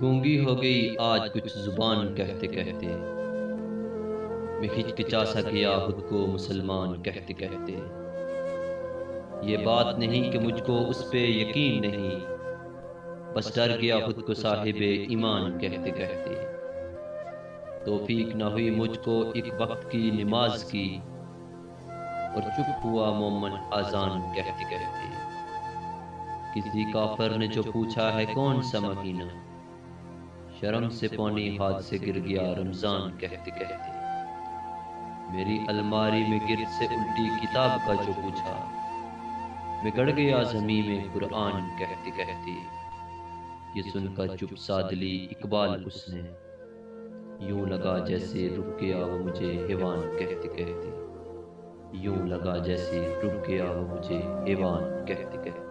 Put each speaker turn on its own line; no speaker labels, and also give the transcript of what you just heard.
गूंगी हो गई आज कुछ जुबान कहते कहते। मैं हिचकिचा सा गया खुद को मुसलमान कहते कहते। ये बात नहीं कि मुझको उस पे यकीन नहीं, बस डर गया खुद को साहिबे ईमान कहते कहते। तौफीक न हुई मुझको एक वक्त की नमाज की, और चुप हुआ मोमन आजान कहते कहते। किसी काफिर ने जो पूछा है कौन सा महीना, शर्म से पौनी हाथ से गिर गया रमजान कहते कहते। मेरी अलमारी में गिर्द से उल्टी किताब का जो पूछा, मैं गड़ गया ज़मीं में कुरान कहते कहते। ये सुनकर चुप सादली इकबाल उसने, यूं लगा जैसे रुक गया वो मुझे हैवान कहते कहते। यूं लगा जैसे रुक गया वो मुझे हैवान कहते कहते।